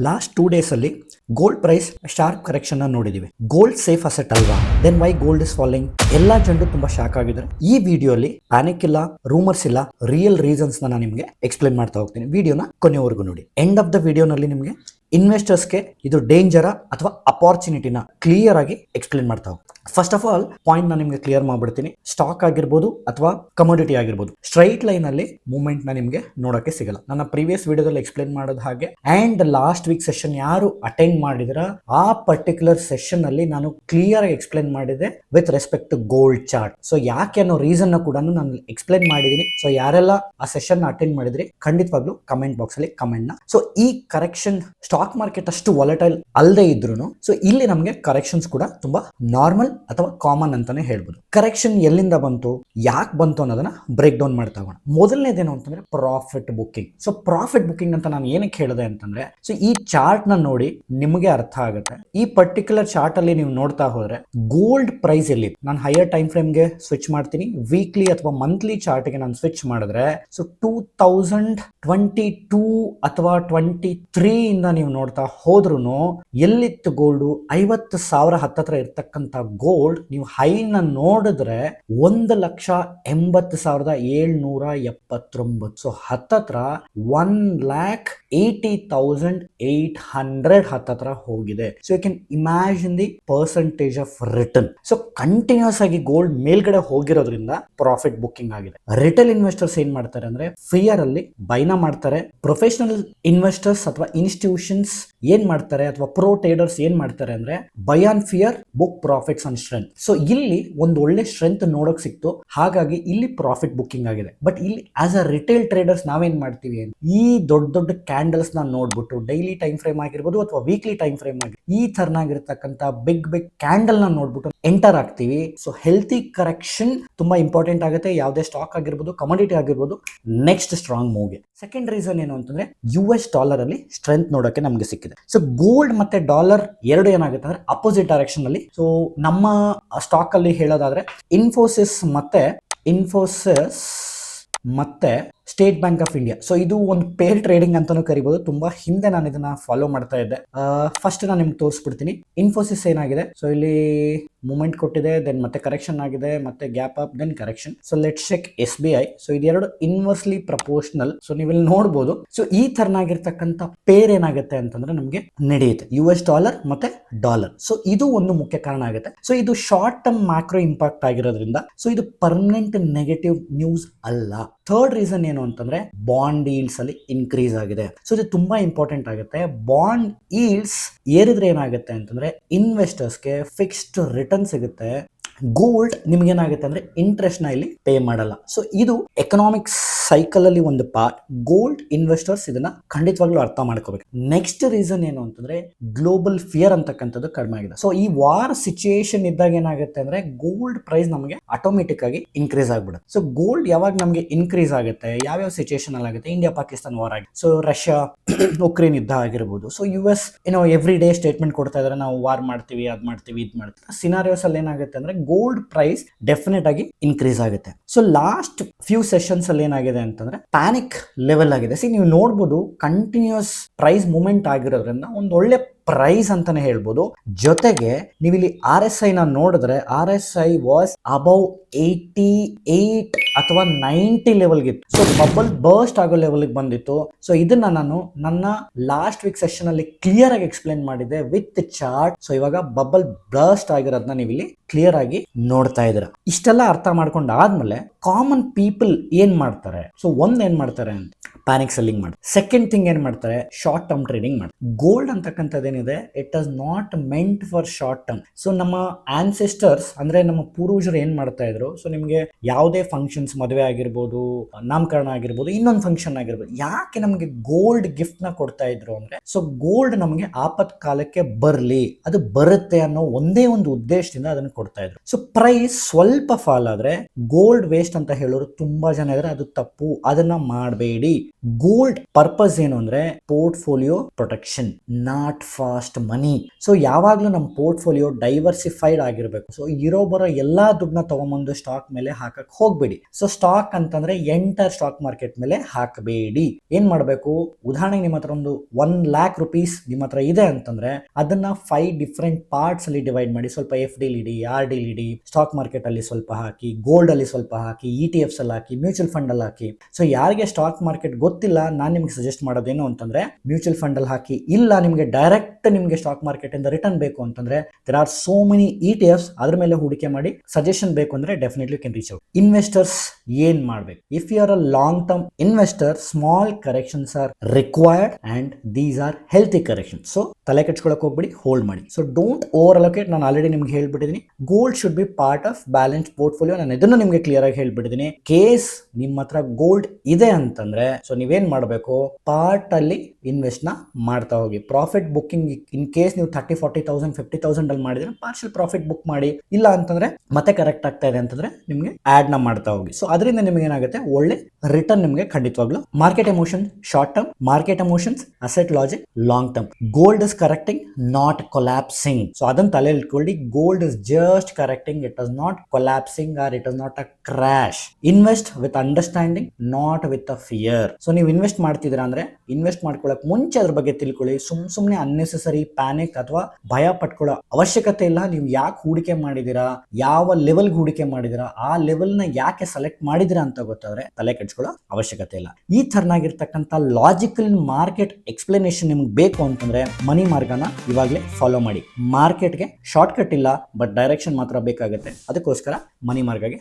Last 2 days ಅಲ್ಲಿ gold price sharp correction ನೋಡಿದೀವಿ. Gold safe asset ಅಲ್ವಾ? Then why gold is falling? ಎಲ್ಲಾ ಜನರು ತುಂಬಾ ಶಾಕ್ ಆಗಿದ್ದಾರೆ. ಈ ವಿಡಿಯೋಲಿ ಪ್ಯಾನಿಕ್ ಇಲ್ಲ, ರೂಮರ್ಸ್ ಇಲ್ಲ, ರಿಯಲ್ ರೀಸನ್ಸ್ ನಾನು ನಿಮಗೆ ಎಕ್ಸ್ಪ್ಲೇನ್ ಮಾಡ್ತಾ ಹೋಗ್ತೀನಿ. ವಿಡಿಯೋನ ಕೊನೆವರೆಗೂ ನೋಡಿ. ಎಂಡ್ ಆಫ್ ದ ವಿಡಿಯೋನಲ್ಲಿ ನಿಮಗೆ ಇನ್ವೆಸ್ಟರ್ಸ್ಗೆ ಇದು ಡೇಂಜರಾ ಅಥವಾ ಅಪಾರ್ಚುನಿಟಿನ ಕ್ಲಿಯರ್ ಆಗಿ ಎಕ್ಸ್ಪ್ಲೇನ್ ಮಾಡ್ತಾ ಹೋಗ್ತೀನಿ. ಫಸ್ಟ್ ಆಫ್ ಆಲ್ ಪಾಯಿಂಟ್ ನಾನು ನಿಮಗೆ ಕ್ಲಿಯರ್ ಮಾಡ್ಬಿಡ್ತೀನಿ. ಸ್ಟಾಕ್ ಆಗಿರ್ಬೋದು ಅಥವಾ ಕಮೋಡಿಟಿ ಆಗಿರ್ಬೋದು, ಸ್ಟ್ರೈಟ್ ಲೈನ್ ಅಲ್ಲಿ ಮೂವ್ಮೆಂಟ್ ನ ನಿಮಗೆ ನೋಡಕ್ಕೆ ಸಿಗಲ್ಲ. ನನ್ನ ಪ್ರೀವಿಯಸ್ ವಿಡಿಯೋದಲ್ಲಿ ಎಕ್ಸ್ಪ್ಲೇನ್ ಮಾಡೋದು ಹಾಗೆ. ಅಂಡ್ ಲಾಸ್ಟ್ ವೀಕ್ ಸೆಷನ್ ಯಾರು ಅಟೆಂಡ್ ಮಾಡಿದ್ರ ಆ ಪರ್ಟಿಕ್ಯುಲರ್ ಸೆಷನ್ ಅಲ್ಲಿ ನಾನು ಕ್ಲಿಯರ್ ಆಗಿ ಎಕ್ಸ್ಪ್ಲೇನ್ ಮಾಡಿದೆ with respect to gold chart. So ಯಾಕೆ ಅನ್ನೋ ರೀಸನ್ ಕೂಡ ನಾನು ಎಕ್ಸ್ಪ್ಲೇನ್ ಮಾಡಿದೀನಿ. ಸೊ ಯಾರೆಲ್ಲ ಆ ಸೆಷನ್ ಅಟೆಂಡ್ ಮಾಡಿದ್ರಿ ಖಂಡಿತವಾಗ್ಲೂ ಕಮೆಂಟ್ ಬಾಕ್ಸ್ ಅಲ್ಲಿ ಕಮೆಂಟ್ ನ. ಸೊ ಈ ಕರೆಕ್ಷನ್ ಸ್ಟಾಕ್ ಮಾರ್ಕೆಟ್ ಅಷ್ಟು ವಾಲಟೈಲ್ ಅಲ್ಲದೆ ಇದ್ರು ಸೊ ಇಲ್ಲಿ ನಮಗೆ ಕರೆಕ್ಷನ್ಸ್ ಕೂಡ ತುಂಬಾ ನಾರ್ಮಲ್ ಅಥವಾ ಕಾಮನ್ ಅಂತಾನೆ ಹೇಳ್ಬೋದು. ಕರೆಕ್ಷನ್ ಎಲ್ಲಿಂದ ಬಂತು, ಯಾಕೆ ಬಂತು ಅನ್ನೋದನ್ನ ಬ್ರೇಕ್ ಡೌನ್ ಮಾಡ್ತಾ ಹೋಗೋಣ. ಮೊದಲನೇದೇನು ಅಂತಂದ್ರೆ profit booking. So profit booking ಅಂತ ನಾನು ಏನಕ್ಕೆ ಹೇಳಿದೆ ಅಂತಂದ್ರೆ, ಸೊ ಈ ಚಾರ್ಟ್ ನ ನೋಡಿ ನಿಮಗೆ ಅರ್ಥ ಆಗುತ್ತೆ. ಈ ಪರ್ಟಿಕ್ಯುಲರ್ ಚಾರ್ಟ್ ಅಲ್ಲಿ ನೀವು ನೋಡ್ತಾ ಹೋದ್ರೆ ಗೋಲ್ಡ್ ಪ್ರೈಸ್ ಎಲ್ಲಿ, ನಾನು ಹೈಯರ್ ಟೈಮ್ ಫ್ರೇಮ್ ಗೆ ಸ್ವಿಚ್ ಮಾಡ್ತೀನಿ. ವೀಕ್ಲಿ ಅಥವಾ ಮಂತ್ಲಿ ಚಾರ್ಟ್ ಗೆ ನಾನು ಸ್ವಿಚ್ ಮಾಡಿದ್ರೆ ಸೊ 2022 ಅಥವಾ 23 ಇಂದ ನೀವು ನೋಡ್ತಾ ಹೋದ್ರು ಎಲ್ಲಿತ್ತು ಗೋಲ್ಡ್, 50,000 ಹತ್ತತ್ರ ಇರ್ತಕ್ಕಂಥ ಗೋಲ್ಡ್ ನೀವು ಹೈನ ನೋಡಿದ್ರೆ 1,80,779. ಸೊ ಹತ್ತತ್ರ 1,80,800 ಹತ್ತತ್ರ ಹೋಗಿದೆ. So you can imagine the percentage of return. So continuous ಆಗಿ ಗೋಲ್ಡ್ ಮೇಲ್ಗಡೆ ಹೋಗಿರೋದ್ರಿಂದ ಪ್ರಾಫಿಟ್ ಬುಕ್ಕಿಂಗ್ ಆಗಿದೆ. ರಿಟೇಲ್ ಇನ್ವೆಸ್ಟರ್ಸ್ ಏನ್ ಮಾಡ್ತಾರೆ ಅಂದ್ರೆ ಫಿಯರ್ ಅಲ್ಲಿ ಬೈನ ಮಾಡ್ತಾರೆ. ಪ್ರೊಫೆಷನಲ್ ಇನ್ವೆಸ್ಟರ್ಸ್ ಅಥವಾ ಇನ್ಸ್ಟಿಟ್ಯೂಷನ್ಸ್ ಏನ್ ಮಾಡ್ತಾರೆ ಅಥವಾ ಪ್ರೋ ಟ್ರೇಡರ್ಸ್ ಏನ್ ಮಾಡ್ತಾರೆ ಅಂದ್ರೆ by on fear, book profits on strength. So ಇಲ್ಲಿ ಒಂದು ಒಳ್ಳೆ ಸ್ಟ್ರೆಂತ್ ನೋಡಕ್ ಸಿಕ್ತು, ಹಾಗಾಗಿ ಇಲ್ಲಿ ಪ್ರಾಫಿಟ್ ಬುಕ್ಕಿಂಗ್ ಆಗಿದೆ. ಬಟ್ ಇಲ್ಲಿ ಆಸ್ ಅ ರಿಟೇಲ್ ಟ್ರೇಡರ್ಸ್ ನಾವೇನ್ ಮಾಡ್ತೀವಿ, ಈ ದೊಡ್ಡ ದೊಡ್ಡ ಕ್ಯಾಂಡಲ್ಸ್ ನ ನೋಡ್ಬಿಟ್ಟು ಡೈಲಿ ಟೈಮ್ ಫ್ರೇಮ್ ಆಗಿರ್ಬೋದು ಅಥವಾ ವೀಕ್ಲಿ ಟೈಮ್ ಫ್ರೇಮ್ ಆಗಿರ್ಬೋದು, ಈ ತರನಾಗಿರ್ತಕ್ಕಂಥ ಬಿಗ್ ಕ್ಯಾಂಡಲ್ ನ ನೋಡ್ಬಿಟ್ಟು ಎಂಟರ್ ಆಗ್ತೀವಿ. ಸೊ ಹೆಲ್ತಿ ಕರೆಕ್ಷನ್ ತುಂಬಾ ಇಂಪಾರ್ಟೆಂಟ್ ಆಗುತ್ತೆ. ಯಾವುದೇ ಸ್ಟಾಕ್ ಆಗಿರ್ಬೋದು, ಕಮೋಡಿಟಿ ಆಗಿರ್ಬೋದು, ನೆಕ್ಸ್ಟ್ ಸ್ಟ್ರಾಂಗ್ ಮೂವ್ಗೆ. ಸೆಕೆಂಡ್ ರೀಸನ್ ಏನು ಅಂತಂದ್ರೆ US ಡಾಲರ್ ಅಲ್ಲಿ ಸ್ಟ್ರೆಂತ್ ನೋಡಕ್ಕೆ ನಮಗೆ ಸಿಕ್ಕಿದೆ. ಸೊ ಗೋಲ್ಡ್ ಮತ್ತೆ ಡಾಲರ್ ಎರಡು ಏನಾಗುತ್ತೆ ಅಂದ್ರೆ ಅಪೋಸಿಟ್ ಡೈರೆಕ್ಷನ್ ಅಲ್ಲಿ. ಸೊ ನಮ್ಮ ಸ್ಟಾಕ್ ಅಲ್ಲಿ ಹೇಳೋದಾದ್ರೆ ಇನ್ಫೋಸಿಸ್ ಮತ್ತೆ state bank of India. So ಇದು ಒಂದು ಪೇರ್ ಟ್ರೇಡಿಂಗ್ ಅಂತಾನೂ ಕರಿಬಹುದು. ತುಂಬಾ ಹಿಂದೆ ನಾನು ಇದನ್ನ ಫಾಲೋ ಮಾಡ್ತಾ ಇದ್ದೆ. ಫಸ್ಟ್ ನಾನು ನಿಮ್ಗೆ ತೋರಿಸ್ಬಿಡ್ತೀನಿ. ಇನ್ಫೋಸಿಸ್ ಏನಾಗಿದೆ, ಸೊ ಇಲ್ಲಿ ಮೂವ್ಮೆಂಟ್ ಕೊಟ್ಟಿದೆ, ದೆನ್ ಮತ್ತೆ ಕರೆಕ್ಷನ್ ಆಗಿದೆ, ಮತ್ತೆ gap up, then correction. So let's check SBI. So ಇದೆರಡು ಇನ್ವರ್ಸ್ಲಿ ಪ್ರಪೋರ್ಷನಲ್. ಸೊ ನೀವಿಲ್ಲಿ ನೋಡ್ಬೋದು. ಸೊ ಈ ತರನಾಗಿರ್ತಕ್ಕಂಥ ಪೇರ್ ಏನಾಗುತ್ತೆ ಅಂತಂದ್ರೆ ನಮಗೆ ನಡೆಯುತ್ತೆ, US ಡಾಲರ್ ಮತ್ತೆ ಡಾಲರ್. ಸೊ ಇದು ಒಂದು ಮುಖ್ಯ ಕಾರಣ ಆಗುತ್ತೆ. ಸೊ ಇದು ಶಾರ್ಟ್ ಟರ್ಮ್ ಮ್ಯಾಕ್ರೋ ಇಂಪ್ಯಾಕ್ಟ್ ಆಗಿರೋದ್ರಿಂದ ಸೊ ಇದು ಪರ್ಮನೆಂಟ್ ನೆಗೆಟಿವ್ ನ್ಯೂಸ್ ಅಲ್ಲ. ಥರ್ಡ್ ರೀಸನ್ ಏನು ಅಂತಂದ್ರೆ ಬಾಂಡ್ ಈಲ್ಡ್ಸ್ ಅಲ್ಲಿ ಇನ್ಕ್ರೀಸ್ ಆಗಿದೆ. ಸೊ ಇದು ತುಂಬಾ ಇಂಪಾರ್ಟೆಂಟ್ ಆಗುತ್ತೆ. ಬಾಂಡ್ ಈಲ್ಡ್ಸ್ ಏರಿದ್ರೆ ಏನಾಗುತ್ತೆ ಅಂತಂದ್ರೆ ಇನ್ವೆಸ್ಟರ್ಸ್ಗೆ ಫಿಕ್ಸ್ಡ್ ರಿಟರ್ನ್ ಸಿಗುತ್ತೆ. ಗೋಲ್ಡ್ ನಿಮ್ಗೆ ಏನಾಗುತ್ತೆ ಅಂದ್ರೆ ಇಂಟ್ರೆಸ್ಟ್ ನ ಇಲ್ಲಿ ಪೇ ಮಾಡಲ್ಲ. ಸೊ ಇದು ಎಕನಾಮಿಕ್ಸ್ ಸೈಕಲ್ ಅಲ್ಲಿ ಒಂದು ಪಾರ್ಟ್. ಗೋಲ್ಡ್ ಇನ್ವೆಸ್ಟರ್ಸ್ ಇದನ್ನ ಖಂಡಿತವಾಗ್ಲೂ ಅರ್ಥ ಮಾಡ್ಕೋಬೇಕು. ನೆಕ್ಸ್ಟ್ ರೀಸನ್ ಏನು ಅಂತಂದ್ರೆ ಗ್ಲೋಬಲ್ ಫಿಯರ್ ಅಂತಕ್ಕಂಥದ್ದು ಕಡಿಮೆ ಆಗಿದೆ. ಸೊ ಈ ವಾರ್ ಸಿಚುಯೇಷನ್ ಇದ್ದಾಗ ಏನಾಗುತ್ತೆ ಅಂದ್ರೆ ಗೋಲ್ಡ್ ಪ್ರೈಸ್ ನಮಗೆ ಆಟೋಮೆಟಿಕ್ ಆಗಿ ಇನ್ಕ್ರೀಸ್ ಆಗ್ಬಿಡುತ್ತೆ. ಸೊ ಗೋಲ್ಡ್ ಯಾವಾಗ ನಮಗೆ ಇನ್ಕ್ರೀಸ್ ಆಗುತ್ತೆ, ಯಾವ್ಯಾವ ಸಿಚುಯೇಷನ್ ಅಲ್ಲಿ ಆಗುತ್ತೆ, ಇಂಡಿಯಾ ಪಾಕಿಸ್ತಾನ್ ವಾರ್ ಆಗಿದೆ, ಸೊ ರಷ್ಯಾ ಉಕ್ರೇನ್ ಯುದ್ಧ ಆಗಿರ್ಬೋದು. So US every day statement ಕೊಡ್ತಾ ಇದಾರೆ, ನಾವು ವಾರ್ ಮಾಡ್ತೀವಿ, ಅದ್ ಮಾಡ್ತೀವಿ, ಇದ್ ಮಾಡ್ತೀವಿ. ಸಿನಾರಿಯೋಸ್ ಅಲ್ಲಿ ಏನಾಗುತ್ತೆ ಅಂದ್ರೆ ಗೋಲ್ಡ್ ಪ್ರೈಸ್ ಡೆಫಿನೆಟ್ ಆಗಿ ಇನ್ಕ್ರೀಸ್ ಆಗುತ್ತೆ. ಸೊ ಲಾಸ್ಟ್ ಫ್ಯೂ ಸೆಷನ್ಸ್ ಅಲ್ಲಿ ಏನಾಗಿದೆ ಅಂತಂದ್ರೆ ಪ್ಯಾನಿಕ್ ಲೆವೆಲ್ ಆಗಿದೆ. ನೀವು ನೋಡ್ಬೋದು ಕಂಟಿನ್ಯೂಸ್ ಪ್ರೈಸ್ ಮೂವ್ಮೆಂಟ್ ಆಗಿರೋದ್ರಿಂದ ಒಂದು ಒಳ್ಳೆ ಪ್ರೈಸ್ ಅಂತಾನೆ ಹೇಳ್ಬೋದು. ಜೊತೆಗೆ ನೀವು ಇಲ್ಲಿ RSI ನ ನೋಡಿದ್ರೆ RSI ವಾಸ್ ಅಬೌವ್ 88 ಅಥವಾ 90 ಲೆವೆಲ್ಗೆ ಇತ್ತು. ಸೊ ಬಬಲ್ ಬರ್ಸ್ಟ್ ಆಗೋ ಲೆವೆಲ್ಗೆ ಬಂದಿತ್ತು. ಸೊ ಇದನ್ನ ನಾನು ನನ್ನ ಲಾಸ್ಟ್ ವೀಕ್ ಸೆಷನ್ ಅಲ್ಲಿ ಕ್ಲಿಯರ್ ಆಗಿ ಎಕ್ಸ್ಪ್ಲೇನ್ ಮಾಡಿದೆ ವಿತ್ ಚಾರ್ಟ್. ಸೊ ಇವಾಗ ಬಬಲ್ ಬರ್ಸ್ಟ್ ಆಗಿರೋದನ್ನ ನೀವು ಇಲ್ಲಿ ಕ್ಲಿಯರ್ ಆಗಿ ನೋಡ್ತಾ ಇದ್ದೀರಾ. ಇಷ್ಟೆಲ್ಲ ಅರ್ಥ ಮಾಡ್ಕೊಂಡು ಆದ್ಮೇಲೆ ಕಾಮನ್ ಪೀಪಲ್ ಏನ್ ಮಾಡ್ತಾರೆ, ಸೊ ಒಂದ್ ಏನ್ ಮಾಡ್ತಾರೆ ಅಂತ ಪ್ಯಾನಿಕ್ ಸೆಲ್ಲಿಂಗ್ ಮಾಡಿ. ಸೆಕೆಂಡ್ ಥಿಂಗ್ ಏನ್ ಮಾಡ್ತಾರೆ, ಶಾರ್ಟ್ ಟರ್ಮ್ ಟ್ರೇಡಿಂಗ್ ಮಾಡಿ. ಗೋಲ್ಡ್ ಅಂತಕ್ಕಂಥದ್ದೇನಿದೆ it is not meant for short term. So ನಮ್ಮ ಆನ್ಸೆಸ್ಟರ್ಸ್ ಅಂದ್ರೆ ನಮ್ಮ ಪೂರ್ವಜರು ಏನ್ ಮಾಡ್ತಾ ಇದ್ರು, ಸೊ ನಿಮ್ಗೆ ಯಾವುದೇ ಫಂಕ್ಷನ್ಸ್, ಮದುವೆ ಆಗಿರ್ಬೋದು, ನಾಮಕರಣ ಆಗಿರ್ಬೋದು, ಇನ್ನೊಂದು ಫಂಕ್ಷನ್ ಆಗಿರ್ಬೋದು, ಯಾಕೆ ನಮ್ಗೆ ಗೋಲ್ಡ್ ಗಿಫ್ಟ್ ನ ಕೊಡ್ತಾ ಇದ್ರು ಅಂದ್ರೆ ಸೊ ಗೋಲ್ಡ್ ನಮಗೆ ಆಪತ್ ಕಾಲಕ್ಕೆ ಬರ್ಲಿ, ಅದು ಬರುತ್ತೆ ಅನ್ನೋ ಒಂದೇ ಒಂದು ಉದ್ದೇಶದಿಂದ ಅದನ್ನ ಕೊಡ್ತಾ ಇದ್ರು. ಸೊ ಪ್ರೈಸ್ ಸ್ವಲ್ಪ ಫಾಲ್ ಆದ್ರೆ ಗೋಲ್ಡ್ ವೇಸ್ಟ್ ಅಂತ ಹೇಳೋರು ತುಂಬಾ ಜನ ಇದ್ರೆ ಅದು ತಪ್ಪು, ಅದನ್ನ ಮಾಡಬೇಡಿ. ಗೋಲ್ಡ್ ಪರ್ಪಸ್ ಏನು ಅಂದ್ರೆ portfolio protection, not fast money. So ಯಾವಾಗ್ಲೂ ನಮ್ಮ ಪೋರ್ಟ್ಫೋಲಿಯೋ ಡೈವರ್ಸಿಫೈಡ್ ಆಗಿರ್ಬೇಕು. ಸೊ ಇರೋ ಬರೋ ಎಲ್ಲಾ ದುಡ್ಡನ್ನ ತಗೊಂಬಂದು ಸ್ಟಾಕ್ ಮೇಲೆ ಹಾಕಕ್ ಹೋಗ್ಬೇಡಿ. ಸೊ ಸ್ಟಾಕ್ ಅಂತಂದ್ರೆ ಎಂಟರ್ ಸ್ಟಾಕ್ ಮಾರ್ಕೆಟ್ ಮೇಲೆ ಹಾಕಬೇಡಿ. ಏನ್ ಮಾಡ್ಬೇಕು, ಉದಾಹರಣೆಗೆ ನಿಮ್ಮ ಹತ್ರ ಒಂದು 1,00,000 ನಿಮ್ಮ ಹತ್ರ ಇದೆ ಅಂತಂದ್ರೆ ಅದನ್ನ 5 ಡಿಫ್ರೆಂಟ್ ಪಾರ್ಟ್ಸ್ ಅಲ್ಲಿ ಡಿವೈಡ್ ಮಾಡಿ. ಸ್ವಲ್ಪ FD ಇಡಿ, RD ಇಡಿ, ಸ್ಟಾಕ್ ಮಾರ್ಕೆಟ್ ಅಲ್ಲಿ ಸ್ವಲ್ಪ ಹಾಕಿ, ಗೋಲ್ಡ್ ಅಲ್ಲಿ ಸ್ವಲ್ಪ ಹಾಕಿ, ETFs ಅಲ್ಲಿ ಹಾಕಿ, ಮ್ಯೂಚುವಲ್ ಫಂಡ್ ಅಲ್ಲಿ ಹಾಕಿ. ಸೊ ಯಾರಿಗೆ ಸ್ಟಾಕ್ ಮಾರ್ಕೆಟ್ ಗೊತ್ತಿಲ್ಲ, ನಾನು ನಿಮ್ಗೆ ಸಜೆಸ್ಟ್ ಮಾಡೋದೇನು ಅಂತಂದ್ರೆ ಮ್ಯೂಚುವಲ್ ಫಂಡ್ ಅಲ್ಲಿ ಹಾಕಿ. ಇಲ್ಲ ನಿಮ್ಗೆ ಡೈರೆಕ್ಟ್ ನಿಮ್ಗೆ ಸ್ಟಾಕ್ ಮಾರ್ಕೆಟ್ ಇಂದ ರಿಟರ್ನ್ ಬೇಕು ಅಂತಂದ್ರೆ there are so many ETFs, ಅದ್ರ ಮೇಲೆ ಹೂಡಿಕೆ ಮಾಡಿ. ಸಜೆಷನ್ ಬೇಕು ಅಂದ್ರೆ definitely can reach out. Investors ಏನ್ ಮಾಡ್ಬೇಕು, if you are a long term investor, small corrections are required and these are healthy correction. So ತಲೆ ಕೆಡ್ಸ್ಕೊಳಕ್ ಹೋಗ್ಬಿಡಿ, ಹೋಲ್ಡ್ ಮಾಡಿ. So don't over allocate. ನಾನು ಆಲ್ರೆಡಿ ನಿಮ್ಗೆ ಹೇಳ್ಬಿಟ್ಟಿದ್ದೀನಿ, gold should be part of balance portfolio. ನಾನು ಇದನ್ನು ನಿಮ್ಗೆ ಕ್ಲಿಯರ್ ಆಗಿ ಹೇಳ್ಬಿಟ್ಟಿದ್ದೀನಿ. ಕೇಸ್ ನಿಮ್ಮ ಹತ್ರ ಗೋಲ್ಡ್ ಇದೆ ಅಂತಂದ್ರೆ ಸೊ ನೀವೇನ್ ಮಾಡಬೇಕು, ಪಾರ್ಟ್ ಅಲ್ಲಿ ಇನ್ವೆಸ್ಟ್ ನ ಮಾಡ್ತಾ ಹೋಗಿ. ಪ್ರಾಫಿಟ್ ಬುಕ್ಕಿಂಗ್ ಇನ್ ಕೇಸ್ ನೀವು 30,000, 40,000, 50,000 ಅಲ್ಲಿ ಮಾಡಿದ್ರೆ ಪಾರ್ಷಿಯಲ್ ಪ್ರಾಫಿಟ್ ಬುಕ್ ಮಾಡಿ. ಇಲ್ಲ ಅಂತಂದ್ರೆ ಮತ್ತೆ ಕರೆಕ್ಟ್ ಆಗ್ತಾ ಇದೆ ಅಂತಂದ್ರೆ ನಿಮ್ಗೆ ಆಡ್ ನ ಮಾಡ್ತಾ ಹೋಗಿ. ಸೊ ಅದರಿಂದ ನಿಮ್ಗೆ ಏನಾಗುತ್ತೆ, ಒಳ್ಳೆ ರಿಟರ್ನ್ ನಿಮ್ಗೆ ಖಂಡಿತವಾಗ್ಲು. Market emotion short term, market emotions asset logic long term. Gold is correcting, not collapsing. So ಅದನ್ನ ತಲೆ ಇಟ್ಕೊಳ್ಳಿ. Gold is just correcting, it is not collapsing or it is not a crash. Invest with understanding, not with a fear. So ನೀವು invest ಮಾಡ್ತಿದ್ದೀರಾ ಅಂದ್ರೆ invest ಮಾಡ್ಕೊಳ್ಳೋಕೆ ಮುಂಚೆ ಅದ್ರ ಬಗ್ಗೆ ತಿಳ್ಕೊಳ್ಳಿ. ಸುಮ್ಮನೆ ಅನ್ನೆಸೆಸರಿ ಪ್ಯಾನಿಕ್ ಅಥವಾ ಭಯ ಪಟ್ಕೊಳ್ಳೋ ಅವಶ್ಯಕತೆ ಇಲ್ಲ. ನೀವು ಯಾಕೆ ಹೂಡಿಕೆ ಮಾಡಿದೀರಾ, ಯಾವ ಲೆವೆಲ್ ಹೂಡಿಕೆ ಮಾಡಿದೀರಾ, ಆ ಲೆವೆಲ್ ನ ಯಾಕೆ ಸೆಲೆಕ್ಟ್ ಮಾಡಿದಿರಾ ಅಂತ ಗೊತ್ತಾದ್ರೆ ತಲೆ ಕೆಡ್ಸ್ಕೊಳ್ಳೋ ಅವಶ್ಯಕತೆ ಇಲ್ಲ. ಈ ತರನಾಗಿರ್ತಕ್ಕಂಥ ಲಾಜಿಕಲ್ ಮಾರ್ಕೆಟ್ ಎಕ್ಸ್ಪ್ಲನೇಷನ್ ನಿಮ್ಗೆ ಬೇಕು ಅಂತಂದ್ರೆ ಮನಿ ಮಾರ್ಗನ ಇವಾಗಲೇ ಫಾಲೋ ಮಾಡಿ. ಮಾರ್ಕೆಟ್ಗೆ ಶಾರ್ಟ್ ಕಟ್ ಇಲ್ಲ, ಬಟ್ ಡೈರೆಕ್ಷನ್ ಮಾತ್ರ ಬೇಕಾಗುತ್ತೆ. ಅದಕ್ಕೋಸ್ಕರ ಮನಿ ಮಾರ್ಗಗೆ